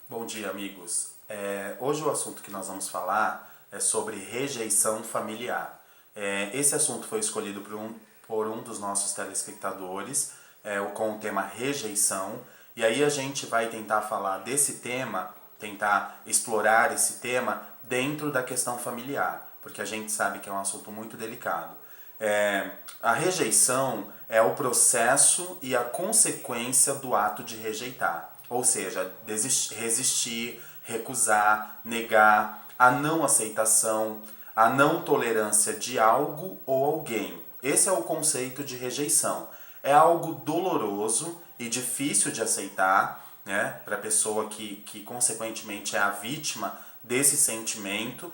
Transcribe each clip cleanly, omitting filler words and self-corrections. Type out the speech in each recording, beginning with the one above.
Bom dia, amigos. Hoje o assunto que nós vamos falar é sobre rejeição familiar. Esse assunto foi escolhido por um dos nossos telespectadores, com o tema rejeição, e aí a gente vai tentar falar desse tema, tentar explorar esse tema dentro da questão familiar, porque a gente sabe que é um assunto muito delicado. A rejeição é o processo e a consequência do ato de rejeitar. Ou seja, resistir, recusar, negar, a não aceitação, a não tolerância de algo ou alguém. Esse é o conceito de rejeição. É algo doloroso e difícil de aceitar, né, para a pessoa que consequentemente é a vítima desse sentimento.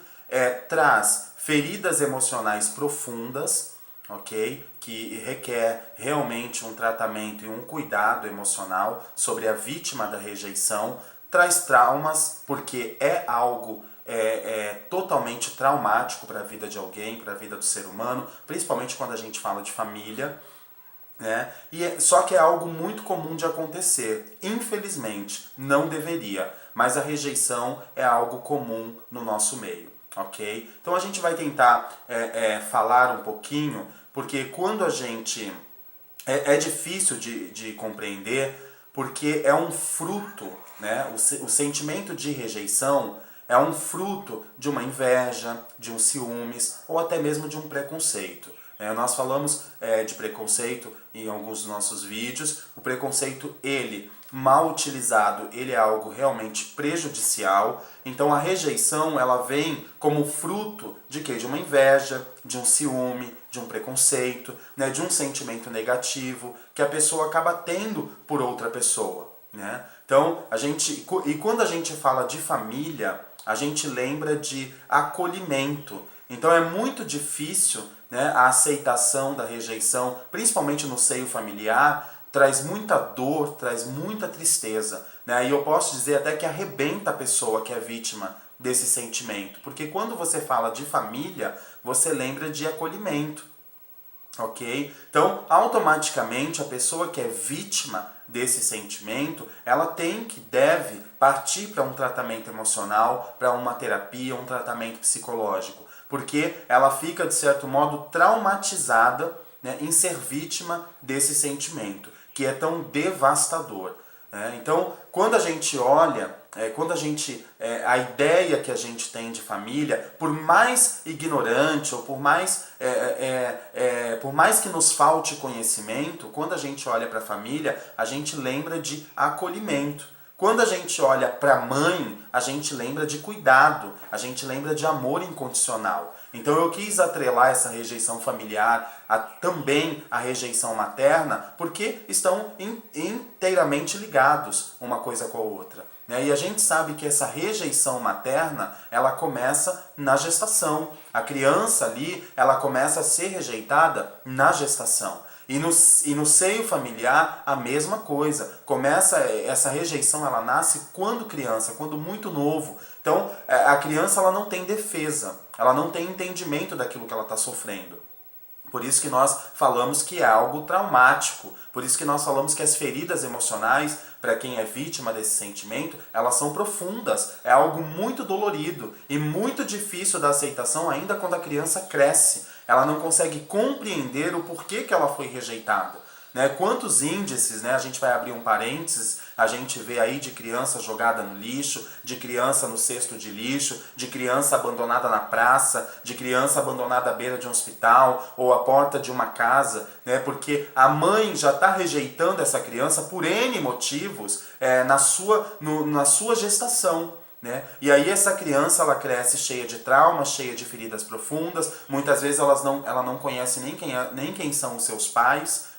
Traz feridas emocionais profundas, ok? Que requer realmente um tratamento e um cuidado emocional sobre a vítima da rejeição, traz traumas porque é algo totalmente traumático para a vida de alguém, para a vida do ser humano, principalmente quando a gente fala de família, né? Só que é algo muito comum de acontecer. Infelizmente, não deveria, mas a rejeição é algo comum no nosso meio, ok? Então a gente vai tentar falar um pouquinho, porque quando a gente... É difícil de compreender, porque é um fruto, né? O sentimento de rejeição é um fruto de uma inveja, de um ciúmes ou até mesmo de um preconceito. Nós falamos de preconceito em alguns dos nossos vídeos. O preconceito, ele mal utilizado, ele é algo realmente prejudicial. Então a rejeição, ela vem como fruto de quê? De uma inveja, de um ciúme, de um preconceito, né? De um sentimento negativo que a pessoa acaba tendo por outra pessoa, né? Então, quando a gente fala de família, a gente lembra de acolhimento. Então é muito difícil, né, a aceitação da rejeição, principalmente no seio familiar, traz muita dor, traz muita tristeza, né? E eu posso dizer até que arrebenta a pessoa que é vítima desse sentimento, porque quando você fala de família, você lembra de acolhimento, ok? Então, automaticamente, a pessoa que é vítima desse sentimento, ela deve partir para um tratamento emocional, para uma terapia, um tratamento psicológico, porque ela fica, de certo modo, traumatizada, né, em ser vítima desse sentimento, que é tão devastador. Então, quando a gente olha, a ideia que a gente tem de família, por mais ignorante ou por mais que nos falte conhecimento, quando a gente olha para a família, a gente lembra de acolhimento. Quando a gente olha para a mãe, a gente lembra de cuidado, a gente lembra de amor incondicional. Então eu quis atrelar essa rejeição familiar também à rejeição materna, porque estão inteiramente ligados uma coisa com a outra. E a gente sabe que essa rejeição materna, ela começa na gestação. A criança ali, ela começa a ser rejeitada na gestação. E no seio familiar, a mesma coisa. Essa rejeição, ela nasce quando criança, quando muito novo. Então, a criança, ela não tem defesa, ela não tem entendimento daquilo que ela está sofrendo. Por isso que nós falamos que é algo traumático. Por isso que nós falamos que as feridas emocionais, para quem é vítima desse sentimento, elas são profundas. É algo muito dolorido e muito difícil da aceitação ainda quando a criança cresce. Ela não consegue compreender o porquê que ela foi rejeitada. Quantos índices, né, a gente vai abrir um parênteses, a gente vê aí de criança jogada no lixo, de criança no cesto de lixo, de criança abandonada na praça, de criança abandonada à beira de um hospital ou à porta de uma casa, né, porque a mãe já está rejeitando essa criança por N motivos na sua gestação. E aí essa criança, ela cresce cheia de traumas, cheia de feridas profundas, muitas vezes ela não conhece nem quem são os seus pais,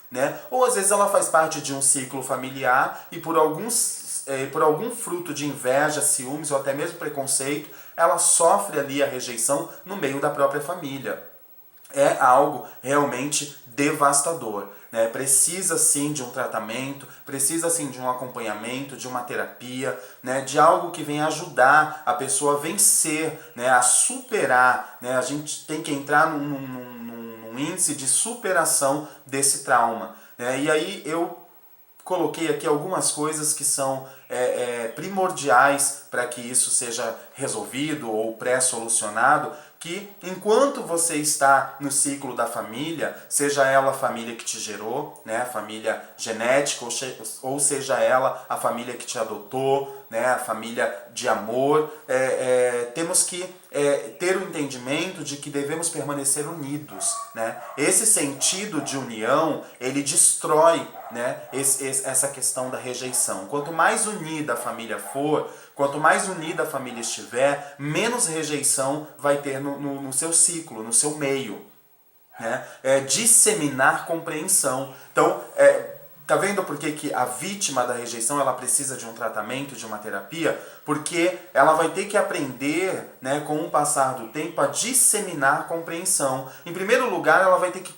ou às vezes ela faz parte de um ciclo familiar e por algum fruto de inveja, ciúmes ou até mesmo preconceito, ela sofre ali a rejeição no meio da própria família. É algo realmente devastador. Precisa sim de um tratamento, precisa sim de um acompanhamento, de uma terapia, de algo que venha ajudar a pessoa a vencer, a superar. A gente tem que entrar num índice de superação desse trauma. E aí eu coloquei aqui algumas coisas que são primordiais para que isso seja resolvido ou pré-solucionado, que enquanto você está no ciclo da família, seja ela a família que te gerou, né, a família genética, ou seja ela a família que te adotou, né, a família de amor, temos que ter o entendimento de que devemos permanecer unidos, né? Esse sentido de união, ele destrói, né, essa questão da rejeição. Quanto mais unida a família for, quanto mais unida a família estiver, menos rejeição vai ter no seu ciclo, no seu meio. Né? Disseminar compreensão. Então, tá vendo por que a vítima da rejeição ela precisa de um tratamento, de uma terapia? Porque ela vai ter que aprender, né, com o passar do tempo, a disseminar compreensão. Em primeiro lugar, ela vai ter que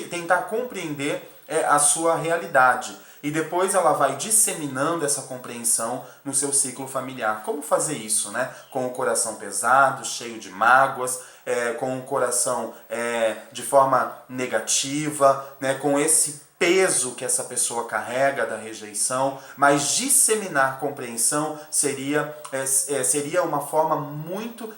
tentar compreender a sua realidade. E depois ela vai disseminando essa compreensão no seu ciclo familiar. Como fazer isso, né? Com o coração pesado, cheio de mágoas, com o coração de forma negativa, né? Com esse peso que essa pessoa carrega da rejeição, mas disseminar compreensão seria uma forma muito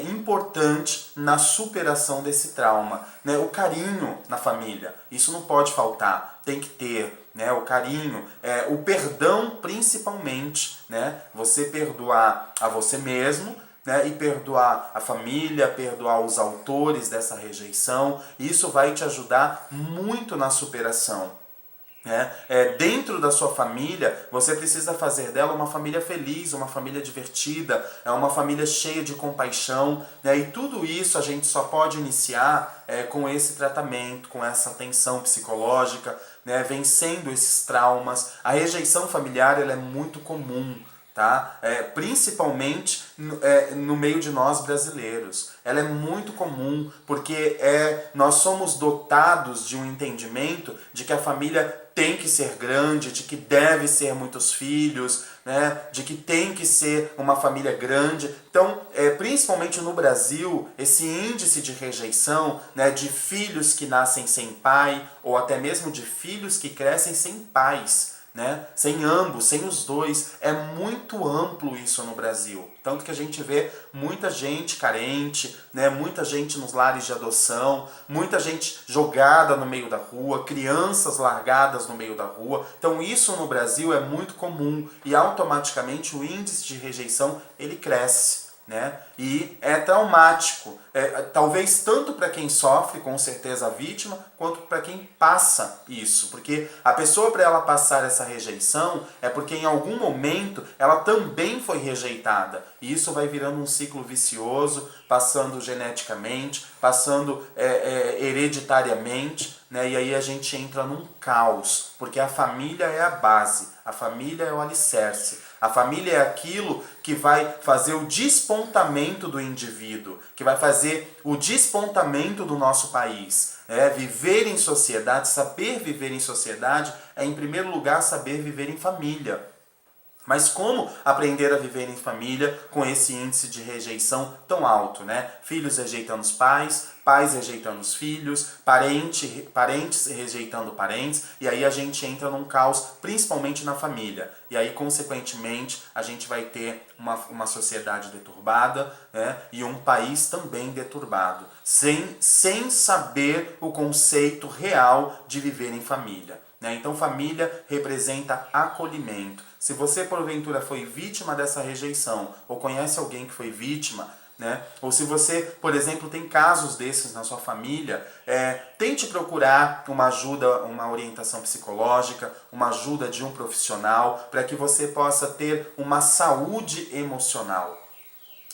importante na superação desse trauma. Né? O carinho na família, isso não pode faltar, tem que ter. Né? O carinho, o perdão principalmente, né? Você perdoar a você mesmo, né? E perdoar a família, perdoar os autores dessa rejeição, isso vai te ajudar muito na superação. Dentro da sua família, você precisa fazer dela uma família feliz, uma família divertida, uma família cheia de compaixão, né? E tudo isso a gente só pode iniciar com esse tratamento, com essa atenção psicológica, né? Vencendo esses traumas. A rejeição familiar ela é muito comum, tá? Principalmente no meio de nós brasileiros. Ela é muito comum porque nós somos dotados de um entendimento de que a família tem que ser grande, de que deve ser muitos filhos, né? De que tem que ser uma família grande. Então, principalmente no Brasil, esse índice de rejeição, né, de filhos que nascem sem pai, ou até mesmo de filhos que crescem sem pais, né? Sem ambos, sem os dois, é muito amplo isso no Brasil. Tanto que a gente vê muita gente carente, né? Muita gente nos lares de adoção, muita gente jogada no meio da rua, crianças largadas no meio da rua. Então isso no Brasil é muito comum e automaticamente o índice de rejeição ele cresce. Né? E é traumático, talvez tanto para quem sofre, com certeza a vítima, quanto para quem passa isso, porque a pessoa, para ela passar essa rejeição é porque em algum momento ela também foi rejeitada, e isso vai virando um ciclo vicioso, passando geneticamente, passando hereditariamente, né? E aí a gente entra num caos, porque a família é a base, a família é o alicerce. A família é aquilo que vai fazer o despontamento do indivíduo, que vai fazer o despontamento do nosso país. Viver em sociedade, saber viver em sociedade é, em primeiro lugar, saber viver em família. Mas como aprender a viver em família com esse índice de rejeição tão alto, né? Filhos rejeitando os pais, pais rejeitando os filhos, parentes rejeitando parentes, e aí a gente entra num caos, principalmente na família. E aí, consequentemente, a gente vai ter uma sociedade deturbada, né? E um país também deturbado, sem saber o conceito real de viver em família. Então, família representa acolhimento. Se você, porventura, foi vítima dessa rejeição, ou conhece alguém que foi vítima, né? Ou se você, por exemplo, tem casos desses na sua família, tente procurar uma ajuda, uma orientação psicológica, uma ajuda de um profissional, para que você possa ter uma saúde emocional.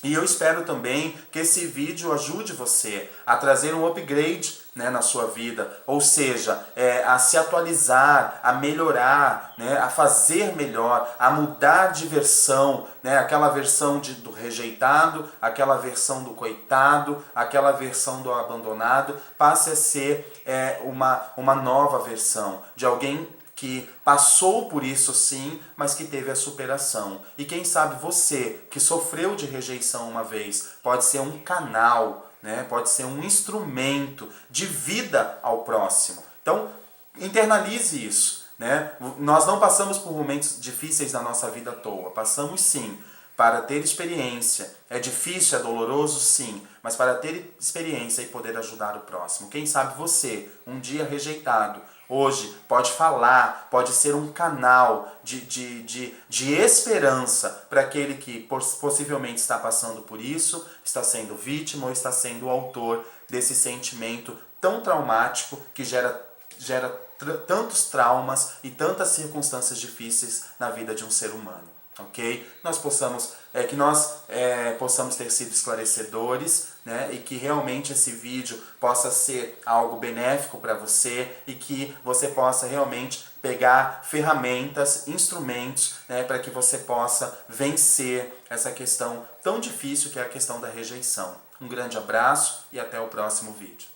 E eu espero também que esse vídeo ajude você a trazer um upgrade, né, na sua vida, ou seja, a se atualizar, a melhorar, né, a fazer melhor, a mudar de versão, né, aquela versão do rejeitado, aquela versão do coitado, aquela versão do abandonado, passe a ser uma nova versão de alguém que passou por isso sim, mas que teve a superação. E quem sabe você, que sofreu de rejeição uma vez, pode ser um canal, né? Pode ser um instrumento de vida ao próximo. Então, internalize isso. né? Nós não passamos por momentos difíceis na nossa vida à toa, passamos sim, para ter experiência. É difícil, é doloroso, sim, mas para ter experiência e poder ajudar o próximo. Quem sabe você, um dia rejeitado, hoje pode falar, pode ser um canal de esperança para aquele que possivelmente está passando por isso, está sendo vítima ou está sendo o autor desse sentimento tão traumático que gera tantos traumas e tantas circunstâncias difíceis na vida de um ser humano. Ok? Que nós possamos ter sido esclarecedores, né? E que realmente esse vídeo possa ser algo benéfico para você e que você possa realmente pegar ferramentas, instrumentos, né? Para que você possa vencer essa questão tão difícil que é a questão da rejeição. Um grande abraço e até o próximo vídeo.